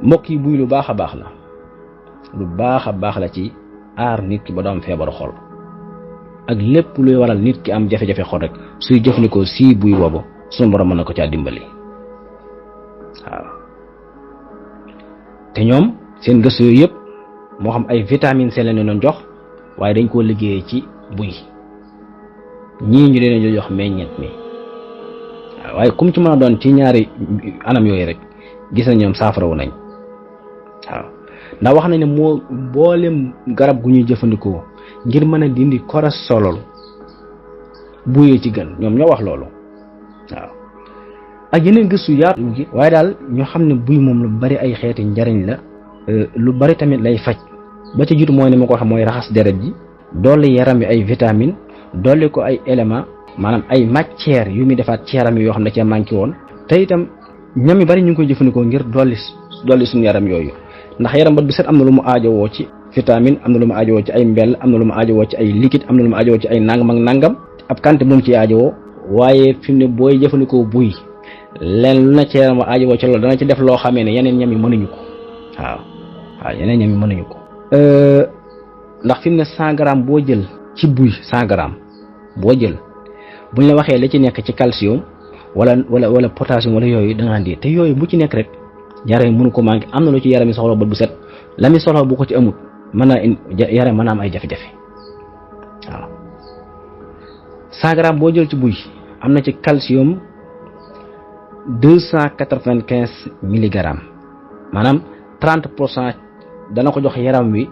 mbokk yi buy lu baax a baax la lu baax a baax la ci aar nit ki ba du am feebaru xol ak lépp luy waral nit ki am jafe-jafe xol rek suy jëfandikoo sii buy boobu suñu borom mën na ko caa dimbali waaw. te ñoom seen gëstu yooyu yëpp moo xam ay vitamine C la ñu doon jox waaye dañ koo liggéeyee ci buy ñii ñu leen jox meññeet mi waaw waaye comme ci mën a doon ci ñaari anam yooyu rek gis na ñoom saafarawu nañ waaw. ndax wax nañ ne moo boolem garab gu ñuy jëfandikoo ngir mën a dindi cholestérol buyee ci gën ñoom ñoo wax loolu waaw. ak yeneen gëstu yaatu gi waaye daal ñoo xam ne buy moom lu bari ay xeeti njariñ la lu bari tamit lay faj ba ca jiitu mooy ni ma ko waxee mooy raxas deret ji dolli yaram bi ay vitamine dolli ko ay élément maanaam ay matière yu muy defaat ci yaram yi yoo xam ne cee manqué woon te itam ñam yu bari ñu ngi koy jëfandikoo ngir dolli suñu yaram yooyu ndax yaram ba du set am na lu mu aajowoo ci vitamine am na lu mu aajowoo ci ay mbell am na lu mu aajowoo ci ay liquide am na lu mu aajowoo ci ay nangam ak nangam ab quantité moom ci aajowoo waaye fi mu ne booy jëfandikoo buy leen lu na ci yaram aajowoo ci loolu dana ci def loo xamee ne yeneen ñam yi mënuñu ko waaw yeneen ñam yi mënuñu ko ndax fi mu ne 100 grammes boo jël ci buy 100 grammes boo jël buñ la waxee la ci nekk ci calcium wala potassium wala yooyu da ngaa di te yooyu bu ci nekk rek yaram mënu ko manqué am na lu ci yaram yi soxla bët bu set la muy soxla bu ko ci amut mën naa yaram mën naa am ay jafe-jafe waaw 100 grammes boo jël ci buy am na ci calcium 295 milligrammes maanaam 30% dana ko jox yaram wi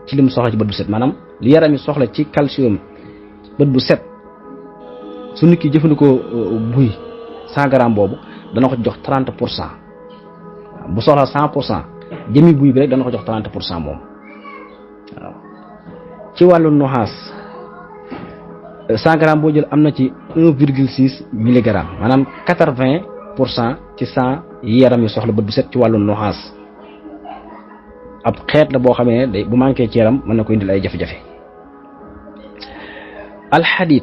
ci li mu soxla ci bët bu set maanaam li yaram yi soxla ci calcium bët bu set su nit ki jëfandikoo buy 100 grammes boobu dana ko jox 30%. bu soxla 100% jëmi buy bi rek dana ko jox 30% moom waaw. ci wàllu noxaas 100 grammes boo jël am na ci 1,6 milligrammes maanaam 80% ci 100 yi yaram yi soxla bët bu set ci wàllu noxaas ab xeet la boo xamee ne bu manqué ci yaram mën na ko indil ay jafe-jafe. alxadid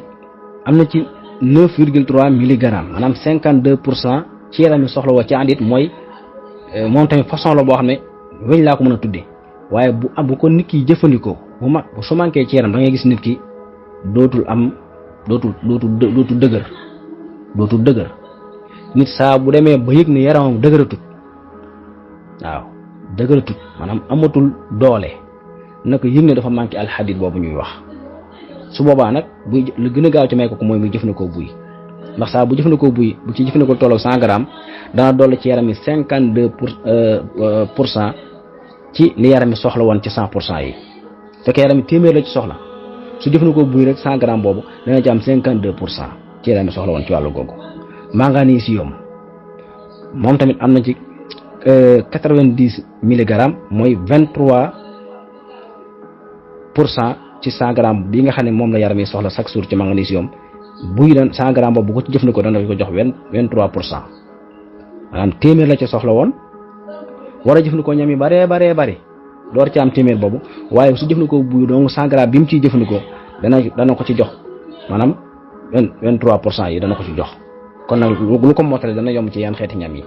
am na ci 9,3 milligrammes maanaam 52% ci yaram yi soxla woo ci andit mooy moom tamit façon la boo xam ne weñ laa ko mën a tuddee waaye bu ko nit ki jëfandikoo bu su manqué ci yaram da ngay gis nit ki dootul dëgër nit saa bu demee ba yëg ne yaramam dëgëratut maanaam amatul doole na ko yëg ne dafa manqué alxadid boobu ñuy wax su boobaa nag buy lu gën a gaaw ci may ko mooy muy jëfandikoo buy ndax saa bu jëfandikoo buy bu ci jëfandikoo tolloog 100 grammes dana dolli ci yaram yi 52% ci li yaram yi soxla woon ci 100% yi fekk yaram yi téeméer la ci soxla su jëfandikoo buy rek 100 grammes boobu dana ci am 52% ci yaram yi soxla woon ci wàllu googu. magnésium moom tamit am na ci 90 milligrammes mooy 23% ci 100 grammes bi nga xam ne moom la yaram yi soxla chaque jour ci magnésium. buy doon 100 grammes boobu bu ko ci jëfandikoo dana ko jox 23% maanaam téeméer la ci soxla woon war a jëfandikoo ñam yi bari door ci am téeméer boobu waaye su jëfandikoo buy donc 100 grammes bi mu ciy jëfandikoo dana ko ci jox maanaam 23% yi dana ko ci jox kon nag lu ko mottale dana yomb ci yenn xeeti ñam yi.